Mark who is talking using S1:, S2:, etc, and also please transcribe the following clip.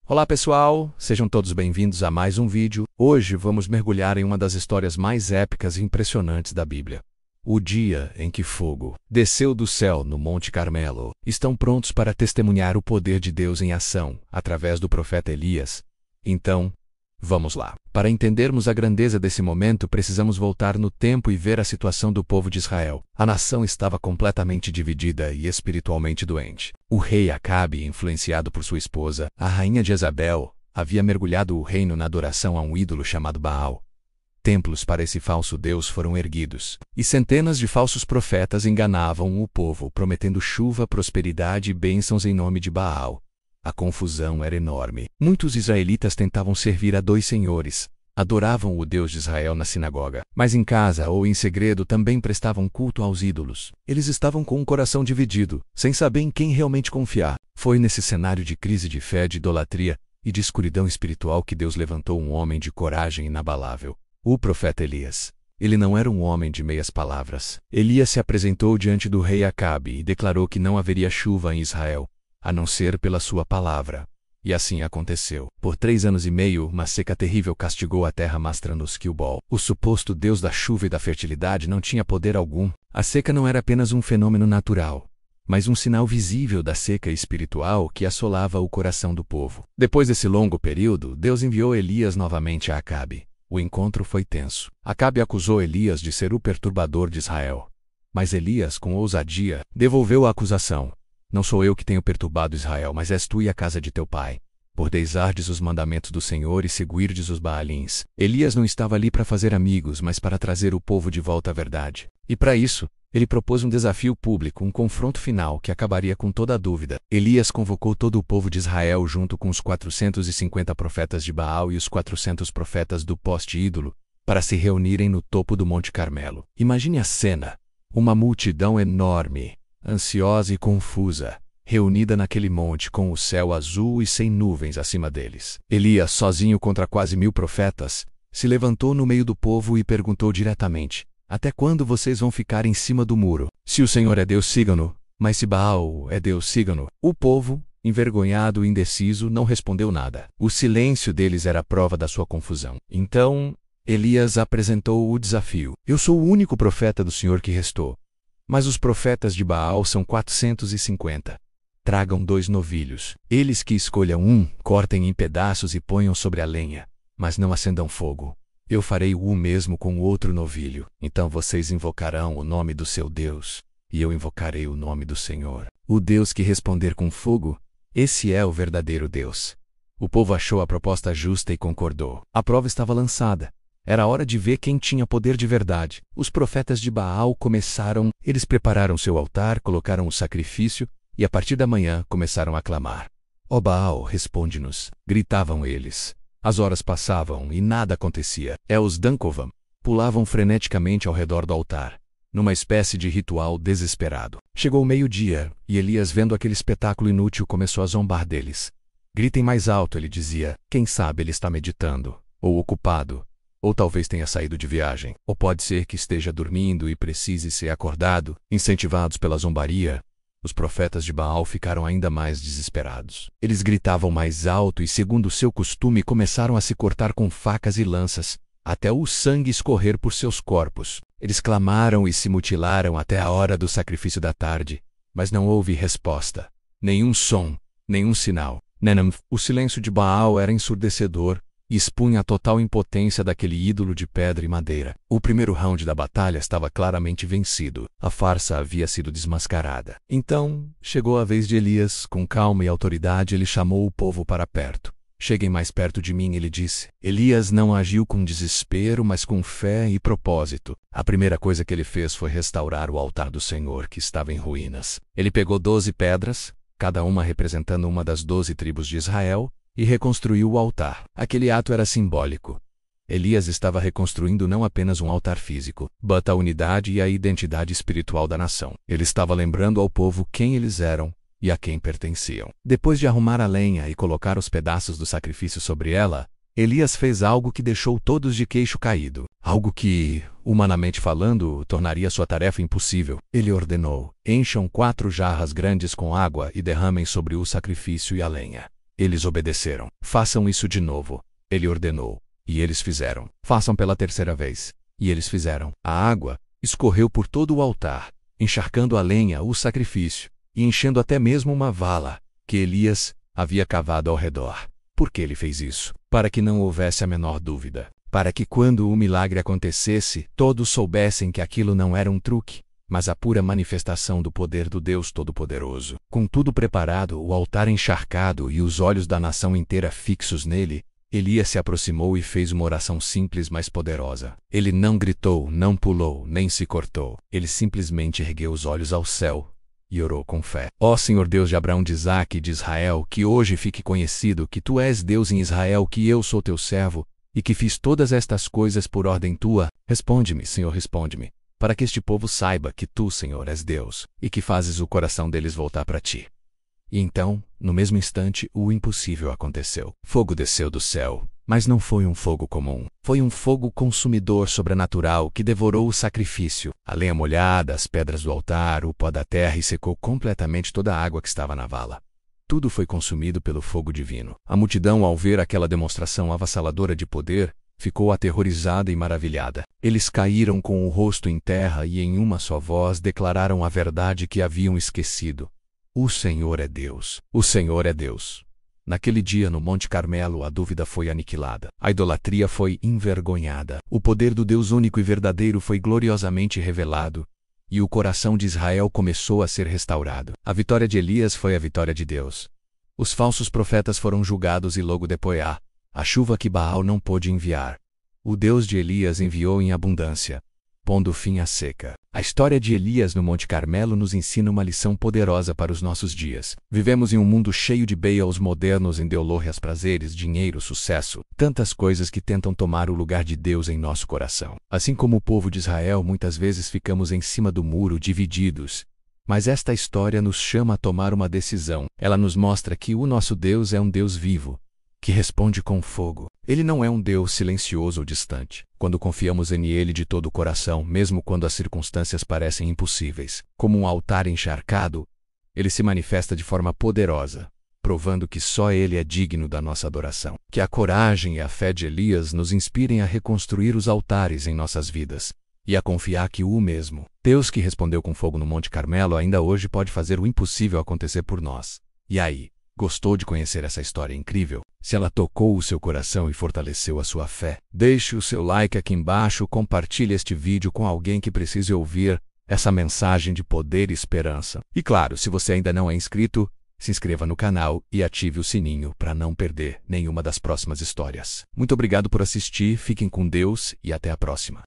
S1: Olá pessoal, sejam todos bem-vindos a mais um vídeo. Hoje vamos mergulhar em uma das histórias mais épicas e impressionantes da Bíblia. O dia em que fogo desceu do céu no Monte Carmelo. Estão prontos para testemunhar o poder de Deus em ação, através do profeta Elias? Então, vamos lá. Para entendermos a grandeza desse momento, precisamos voltar no tempo e ver a situação do povo de Israel. A nação estava completamente dividida e espiritualmente doente. O rei Acabe, influenciado por sua esposa, a rainha Jezabel, havia mergulhado o reino na adoração a um ídolo chamado Baal. Templos para esse falso deus foram erguidos, e centenas de falsos profetas enganavam o povo, prometendo chuva, prosperidade e bênçãos em nome de Baal. A confusão era enorme. Muitos israelitas tentavam servir a dois senhores. Adoravam o Deus de Israel na sinagoga, mas em casa ou em segredo também prestavam culto aos ídolos. Eles estavam com um coração dividido, sem saber em quem realmente confiar. Foi nesse cenário de crise de fé, de idolatria e de escuridão espiritual que Deus levantou um homem de coragem inabalável, o profeta Elias. Ele não era um homem de meias palavras. Elias se apresentou diante do rei Acabe e declarou que não haveria chuva em Israel, a não ser pela sua palavra. E assim aconteceu. Por 3 anos e meio, uma seca terrível castigou a terra, mostrando-nos que o suposto Deus da chuva e da fertilidade, não tinha poder algum. A seca não era apenas um fenômeno natural, mas um sinal visível da seca espiritual que assolava o coração do povo. Depois desse longo período, Deus enviou Elias novamente a Acabe. O encontro foi tenso. Acabe acusou Elias de ser o perturbador de Israel. Mas Elias, com ousadia, devolveu a acusação. Não sou eu que tenho perturbado Israel, mas és tu e a casa de teu pai, por deixardes os mandamentos do Senhor e seguirdes os Baalins. Elias não estava ali para fazer amigos, mas para trazer o povo de volta à verdade. E para isso, ele propôs um desafio público, um confronto final que acabaria com toda a dúvida. Elias convocou todo o povo de Israel junto com os 450 profetas de Baal e os 400 profetas do poste-ídolo, para se reunirem no topo do Monte Carmelo. Imagine a cena. Uma multidão enorme, ansiosa e confusa, reunida naquele monte com o céu azul e sem nuvens acima deles. Elias, sozinho contra quase 1000 profetas, se levantou no meio do povo e perguntou diretamente: até quando vocês vão ficar em cima do muro? Se o Senhor é Deus, sigam-no, mas se Baal é Deus, sigam-no. O povo, envergonhado e indeciso, não respondeu nada. O silêncio deles era a prova da sua confusão. Então, Elias apresentou o desafio: eu sou o único profeta do Senhor que restou, mas os profetas de Baal são 450. Tragam 2 novilhos. Eles que escolham um, cortem em pedaços e ponham sobre a lenha, mas não acendam fogo. Eu farei o mesmo com o outro novilho. Então vocês invocarão o nome do seu Deus, e eu invocarei o nome do Senhor. O Deus que responder com fogo, esse é o verdadeiro Deus. O povo achou a proposta justa e concordou. A prova estava lançada. Era hora de ver quem tinha poder de verdade. Os profetas de Baal começaram. Eles prepararam seu altar, colocaram o sacrifício e a partir da manhã começaram a clamar. Ó Baal, responde-nos, gritavam eles. As horas passavam e nada acontecia. Os Dankovam pulavam freneticamente ao redor do altar, numa espécie de ritual desesperado. Chegou o meio-dia e Elias, vendo aquele espetáculo inútil, começou a zombar deles. Gritem mais alto, ele dizia. Quem sabe ele está meditando, ou ocupado, ou talvez tenha saído de viagem, ou pode ser que esteja dormindo e precise ser acordado. Incentivados pela zombaria, os profetas de Baal ficaram ainda mais desesperados. Eles gritavam mais alto e, segundo seu costume, começaram a se cortar com facas e lanças, até o sangue escorrer por seus corpos. Eles clamaram e se mutilaram até a hora do sacrifício da tarde, mas não houve resposta. Nenhum som, nenhum sinal. O silêncio de Baal era ensurdecedor e expunha a total impotência daquele ídolo de pedra e madeira. O primeiro round da batalha estava claramente vencido. A farsa havia sido desmascarada. Então, chegou a vez de Elias. Com calma e autoridade, ele chamou o povo para perto. Cheguem mais perto de mim, ele disse. Elias não agiu com desespero, mas com fé e propósito. A primeira coisa que ele fez foi restaurar o altar do Senhor, que estava em ruínas. Ele pegou 12 pedras, cada uma representando uma das 12 tribos de Israel, e reconstruiu o altar. Aquele ato era simbólico. Elias estava reconstruindo não apenas um altar físico, mas a unidade e a identidade espiritual da nação. Ele estava lembrando ao povo quem eles eram e a quem pertenciam. Depois de arrumar a lenha e colocar os pedaços do sacrifício sobre ela, Elias fez algo que deixou todos de queixo caído. Algo que, humanamente falando, tornaria sua tarefa impossível. Ele ordenou: encham 4 jarras grandes com água e derramem sobre o sacrifício e a lenha. Eles obedeceram. Façam isso de novo, ele ordenou. E eles fizeram. Façam pela terceira vez. E eles fizeram. A água escorreu por todo o altar, encharcando a lenha, o sacrifício, e enchendo até mesmo uma vala que Elias havia cavado ao redor. Por que ele fez isso? Para que não houvesse a menor dúvida. Para que quando o milagre acontecesse, todos soubessem que aquilo não era um truque, mas a pura manifestação do poder do Deus Todo-Poderoso. Com tudo preparado, o altar encharcado e os olhos da nação inteira fixos nele, Elias se aproximou e fez uma oração simples, mas poderosa. Ele não gritou, não pulou, nem se cortou. Ele simplesmente ergueu os olhos ao céu e orou com fé. Ó Senhor Deus de Abraão, de Isaque e de Israel, que hoje fique conhecido que Tu és Deus em Israel, que eu sou Teu servo, e que fiz todas estas coisas por ordem Tua. Responde-me, Senhor, responde-me, para que este povo saiba que Tu, Senhor, és Deus, e que fazes o coração deles voltar para Ti. E então, no mesmo instante, o impossível aconteceu. Fogo desceu do céu, mas não foi um fogo comum. Foi um fogo consumidor sobrenatural que devorou o sacrifício, a lenha molhada, as pedras do altar, o pó da terra e secou completamente toda a água que estava na vala. Tudo foi consumido pelo fogo divino. A multidão, ao ver aquela demonstração avassaladora de poder, ficou aterrorizada e maravilhada. Eles caíram com o rosto em terra e em uma só voz declararam a verdade que haviam esquecido. O Senhor é Deus. O Senhor é Deus. Naquele dia, no Monte Carmelo, a dúvida foi aniquilada. A idolatria foi envergonhada. O poder do Deus único e verdadeiro foi gloriosamente revelado, e o coração de Israel começou a ser restaurado. A vitória de Elias foi a vitória de Deus. Os falsos profetas foram julgados e logo depois a chuva que Baal não pôde enviar, o Deus de Elias enviou em abundância, pondo fim à seca. A história de Elias no Monte Carmelo nos ensina uma lição poderosa para os nossos dias. Vivemos em um mundo cheio de bailes modernos, endolorras, prazeres, dinheiro, sucesso, tantas coisas que tentam tomar o lugar de Deus em nosso coração. Assim como o povo de Israel, muitas vezes ficamos em cima do muro, divididos. Mas esta história nos chama a tomar uma decisão. Ela nos mostra que o nosso Deus é um Deus vivo, que responde com fogo. Ele não é um Deus silencioso ou distante. Quando confiamos em Ele de todo o coração, mesmo quando as circunstâncias parecem impossíveis, como um altar encharcado, Ele se manifesta de forma poderosa, provando que só Ele é digno da nossa adoração. Que a coragem e a fé de Elias nos inspirem a reconstruir os altares em nossas vidas, e a confiar que o mesmo Deus que respondeu com fogo no Monte Carmelo ainda hoje pode fazer o impossível acontecer por nós. E aí? Gostou de conhecer essa história incrível? Se ela tocou o seu coração e fortaleceu a sua fé, deixe o seu like aqui embaixo, compartilhe este vídeo com alguém que precise ouvir essa mensagem de poder e esperança. E claro, se você ainda não é inscrito, se inscreva no canal e ative o sininho para não perder nenhuma das próximas histórias. Muito obrigado por assistir, fiquem com Deus e até a próxima.